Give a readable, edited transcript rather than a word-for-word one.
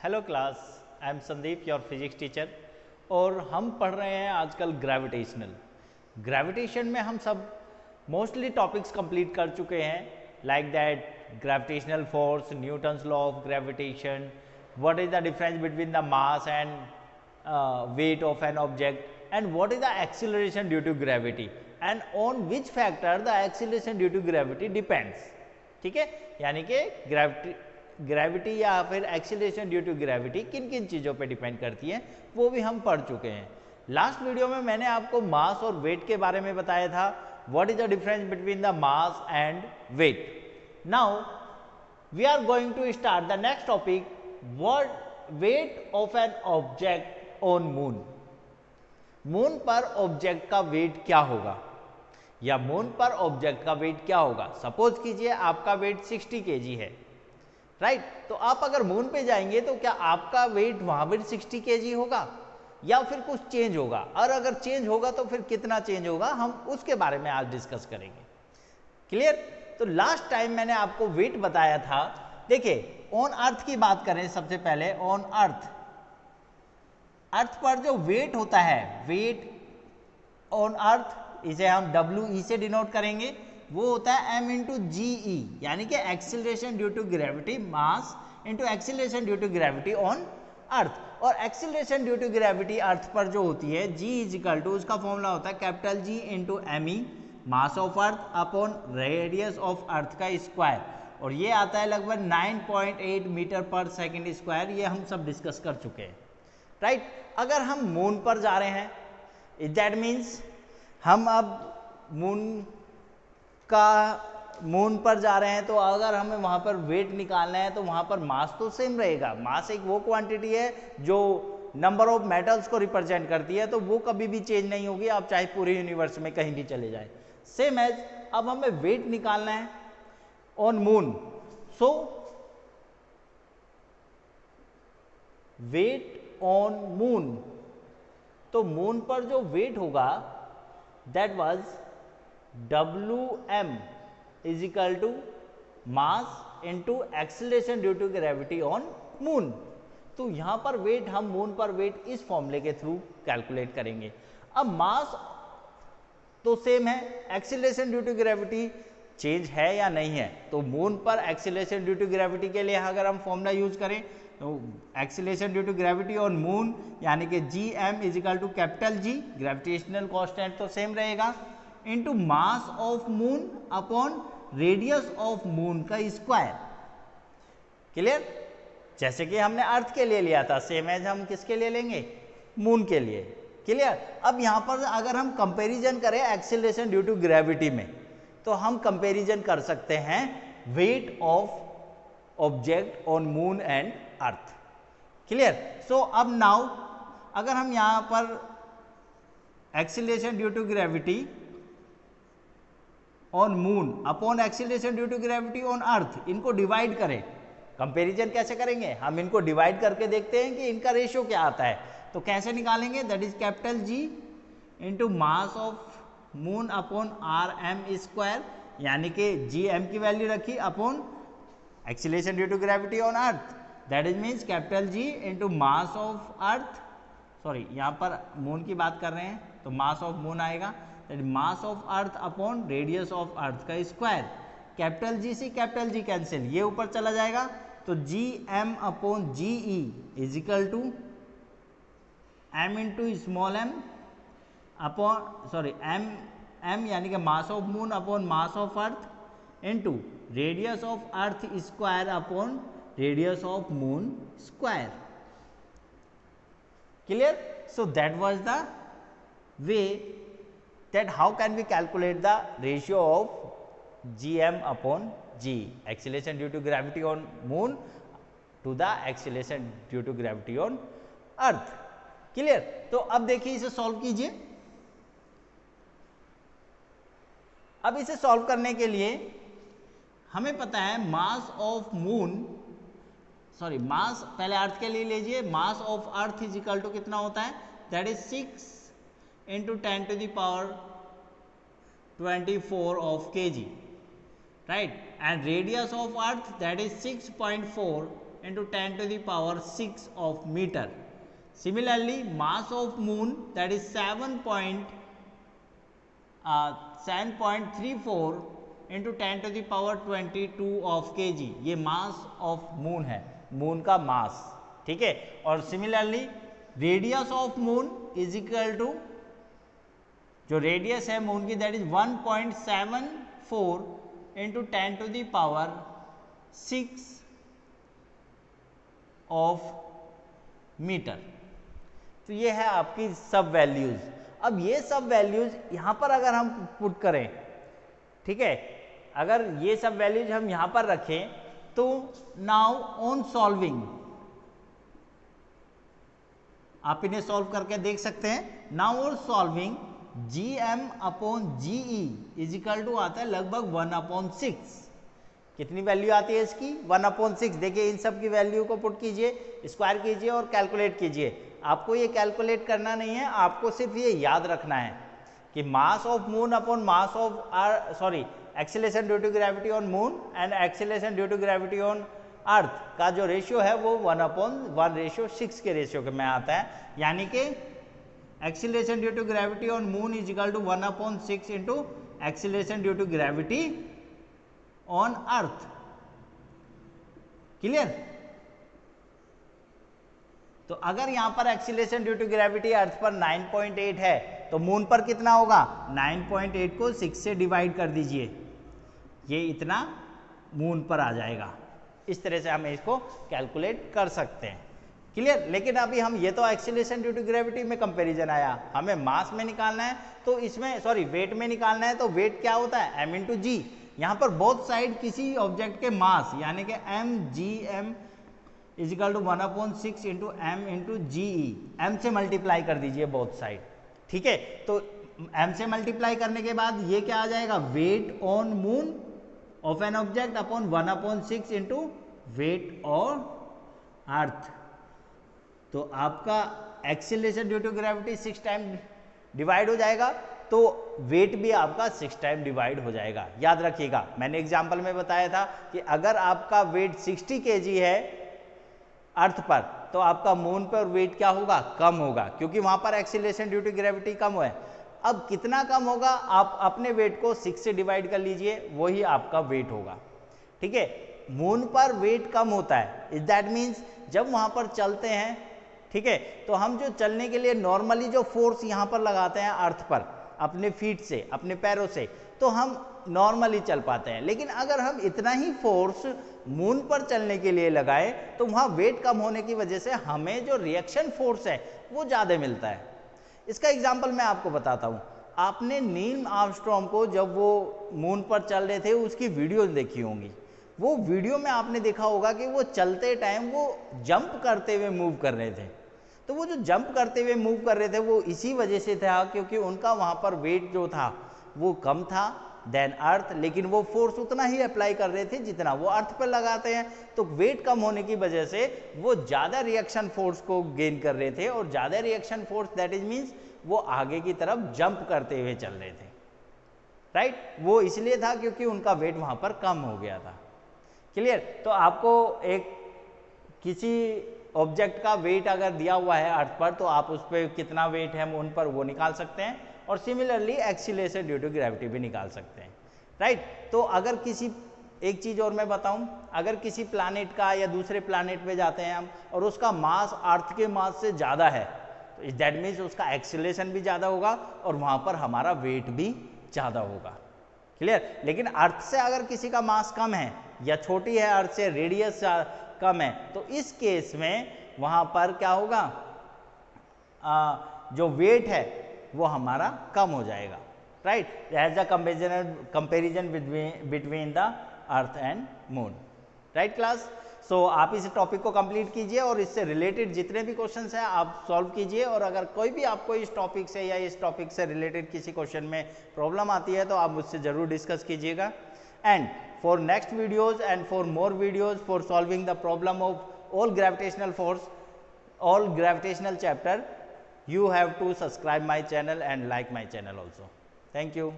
Hello class, I am Sandeep your physics teacher. और हम पढ़ रहे हैं आजकल ग्रेविटेशन में हम सब मोस्टली टॉपिक्स कंप्लीट कर चुके हैं, like that gravitational force, Newton's law of gravitation, what is the difference between the mass and weight of an object, and what is the acceleration due to gravity, and on which factor the acceleration due to gravity depends। ठीक है, यानी कि gravity या फिर acceleration due to gravity किन किन चीज़ों पे डिपेंड करती है वो भी हम पढ़ चुके हैं। लास्ट वीडियो में मैंने आपको मास और वेट के बारे में बताया था, what is the difference between the mass and weight. Now we are going to start the next topic, what weight of an object on moon. Moon पर ऑब्जेक्ट का वेट क्या होगा, या मून पर ऑब्जेक्ट का वेट क्या होगा। Suppose कीजिए आपका वेट 60 kg है, राइट। तो आप अगर मून पे जाएंगे तो क्या आपका वेट वहां पर 60 kg होगा या फिर कुछ चेंज होगा, और अगर चेंज होगा तो फिर कितना चेंज होगा, हम उसके बारे में आज डिस्कस करेंगे। क्लियर। तो लास्ट टाइम मैंने आपको वेट बताया था। देखिए, ऑन अर्थ की बात करें सबसे पहले। ऑन अर्थ, अर्थ पर जो वेट होता है, वेट ऑन अर्थ, इसे हम WE से डिनोट करेंगे, वो होता है m इंटू GE, यानी कि acceleration due to gravity, mass into acceleration due to gravity on earth. और acceleration due to gravity earth पर जो होती है, G इज इक्वल टू, उसका फॉर्मूला होता है capital G into ME, mass of earth upon radius of earth का square, और ये आता है लगभग 9.8 मीटर पर सेकेंड स्क्वायर। ये हम सब डिस्कस कर चुके हैं, राइट। अगर हम मून पर जा रहे हैं, दैट मीन्स हम अब मून पर जा रहे हैं, तो अगर हमें वहां पर वेट निकालना है तो वहां पर मास तो सेम रहेगा। मास एक वो क्वांटिटी है जो नंबर ऑफ मेटल्स को रिप्रेजेंट करती है, तो वो कभी भी चेंज नहीं होगी, आप चाहे पूरे यूनिवर्स में कहीं भी चले जाए, सेम एज। अब हमें वेट निकालना है on moon, so weight on moon, तो मून पर जो वेट होगा that was WM is equal to mass into acceleration due to gravity on moon. तो यहां पर वेट, हम मून पर वेट इस फॉर्मूले के थ्रू कैलकुलेट करेंगे। अब मास तो सेम है, acceleration due to gravity change है या नहीं है। तो मून पर एक्सीलरेशन ड्यू टू ग्रेविटी के लिए अगर हम फॉर्मूला यूज करें, तो acceleration due to gravity on moon यानी कि GM is equal to capital G, gravitational constant तो सेम रहेगा, into mass of moon upon radius of moon का स्क्वायर। क्लियर। जैसे कि हमने अर्थ के लिए लिया था, सेम एज हम किसके लिए लेंगे, मून के लिए। क्लियर। अब यहां पर अगर हम कंपैरिजन करें एक्सीलरेशन ड्यू टू ग्रेविटी में, तो हम कंपैरिजन कर सकते हैं weight of object on moon and earth. Clear. So अब नाउ अगर हम यहां पर acceleration due to gravity on moon upon acceleration due to gravity on earth, इनको डिवाइड करें, कंपैरिजन कैसे करेंगे, हम इनको डिवाइड करके देखते हैं कि इनका रेशियो क्या आता है। तो कैसे निकालेंगे, that is capital G into mass of moon upon RM square, यानी कि GM की वैल्यू रखी upon acceleration due to gravity on earth, that is means capital G into mass of earth, sorry यहाँ पर मून की बात कर रहे हैं तो मास ऑफ मून आएगा, that mass of earth upon radius of earth का स्क्वायर। कैपिटल G से कैपिटल G कैंसिल, ये ऊपर चला जाएगा, तो GM upon GE is equal to M into small m upon, sorry M यानी कि mass of moon upon mass of earth into radius of earth square upon radius of moon square. Clear. So that was the way that how can we calculate the ratio of GM upon G, acceleration due to gravity on moon to the acceleration due to gravity on earth। Clear. तो अब देखिए, इसे solve कीजिए। अब इसे solve करने के लिए हमें पता है mass of moon, sorry mass पहले अर्थ के लिए लीजिए, mass of earth is equal to कितना होता है, that is 6 into 10 to the power 24 of kg, right, and radius of earth that is 6.4 into 10 to the power 6 of meter. Similarly, mass of moon, that is 7.34 into 10 to the power 22 of kg. ये mass of moon है, moon का mass, ठीक है. और similarly radius of moon is equal to, जो radius है moon की, that is 1.74 into 10 to the power 6 of metre. तो ये है आपकी सब वैल्यूज. अब ये सब वैल्यूज यहां पर अगर हम पुट करें, ठीक है, अगर ये सब वैल्यूज हम यहां पर रखें तो नाउ ऑन सॉल्विंग आप इन्हें सॉल्व करके देख सकते हैं. Now on solving Gm/Ge is equal to आता है लगभग 1/6. कितनी वैल्यू आती है इसकी? 1/6. देखिए इन सब की वैल्यू को पुट कीजिए, स्क्वायर कीजिए और कैलकुलेट कीजिए. आपको ये कैलकुलेट करना नहीं है, आपको सिर्फ ये याद रखना है कि mass of moon upon mass of acceleration due to gravity on moon and acceleration due to gravity on earth का जो रेशियो है वो 1/1/6 के रेशियो के में आता है. यानी कि acceleration due to gravity on moon is equal to 1/6 into acceleration due to gravity on earth. Clear? तो अगर यहां पर acceleration due to gravity earth पर 9.8 है तो मून पर कितना होगा? 9.8 को 6 से डिवाइड कर दीजिए, ये इतना मून पर आ जाएगा. इस तरह से हम इसको कैलकुलेट कर सकते हैं. क्लियर? लेकिन अभी हम ये तो एक्सीलरेशन ड्यू टू ग्रेविटी में कंपैरिजन आया, हमें मास में निकालना है तो इसमें वेट में निकालना है. तो वेट क्या होता है? m इंटू जी. यहाँ पर बोथ साइड किसी ऑब्जेक्ट के मास यानी कि mgm is equal to 1/6 into m into g e. M से मल्टीप्लाई कर दीजिए बोथ साइड, ठीक है. तो m से मल्टीप्लाई करने के बाद ये क्या आ जाएगा? Weight on moon of an object upon 1/6 into weight on earth. तो आपका acceleration due to gravity 6 time divide हो जाएगा, तो वेट भी आपका 6 टाइम डिवाइड हो जाएगा. याद रखिएगा, मैंने एग्जांपल में बताया था कि अगर आपका वेट 60 kg है अर्थ पर तो आपका मून पर वेट क्या होगा? कम होगा, क्योंकि वहां पर एक्सीलरेशन ड्यू टू ग्रेविटी कम है. अब कितना कम होगा? आप अपने वेट को 6 से डिवाइड कर लीजिए, वही आपका वेट होगा. ठीक है, मून पर वेट कम होता है, इज दैट मीन्स जब वहां पर चलते हैं, ठीक है, तो हम जो चलने के लिए नॉर्मली जो फोर्स यहां पर लगाते हैं अर्थ पर अपने फीट से, अपने पैरों से, तो हम नॉर्मली चल पाते हैं. लेकिन अगर हम इतना ही फोर्स मून पर चलने के लिए लगाए तो वहां वेट कम होने की वजह से हमें जो रिएक्शन फोर्स है वो ज्यादा मिलता है. इसका एग्जांपल मैं आपको बताता हूं. आपने नील आर्मस्ट्रॉन्ग को जब वो मून पर चल रहे थे उसकी वीडियो देखी होंगी. वो वीडियो में आपने देखा होगा कि वो चलते टाइम वो जंप करते हुए मूव कर रहे थे. तो वो जो जंप करते हुए मूव कर रहे थे वो इसी वजह से था क्योंकि उनका वहां पर वेट जो था वो कम था देन अर्थ, लेकिन वो फोर्स उतना ही अप्लाई कर रहे थे जितना वो अर्थ पर लगाते हैं. तो वेट कम होने की वजह से वो ज्यादा रिएक्शन फोर्स को गेन कर रहे थे, और ज्यादा reaction force that is means वो आगे की तरफ जंप करते हुए चल रहे थे. राइट? वो इसलिए था क्योंकि उनका वेट वहां पर कम हो गया था. क्लियर? तो आपको एक किसी ऑब्जेक्ट का वेट अगर दिया हुआ है अर्थ पर तो आप उस पर कितना वेट है मून पर वो निकाल सकते हैं, और similarly acceleration due to gravity भी निकाल सकते हैं. राइट? तो अगर किसी, एक चीज और मैं बताऊं, अगर किसी प्लैनेट का या दूसरे प्लैनेट पे जाते हैं हम और उसका मास अर्थ के मास से ज्यादा है तो दैट मीन्स उसका एक्सीलरेशन भी ज्यादा होगा और वहां पर हमारा वेट भी ज्यादा होगा. क्लियर? लेकिन अर्थ से अगर किसी का मास कम है या छोटी है अर्थ से, रेडियस कम है, तो इस केस में वहां पर क्या होगा? जो वेट है वो हमारा कम हो जाएगा. Right? As a comparison between the earth and moon. Right class? So आप इस टॉपिक को कंप्लीट कीजिए और इससे रिलेटेड जितने भी क्वेश्चंस हैं आप सॉल्व कीजिए, और अगर कोई भी आपको इस टॉपिक से या इस टॉपिक से रिलेटेड किसी क्वेश्चन में प्रॉब्लम आती है तो आप मुझसे जरूर डिस्कस कीजिएगा. And for next videos and for more videos for solving the problem of all gravitational force, all gravitational chapter, you have to subscribe my channel and like my channel also. Thank you.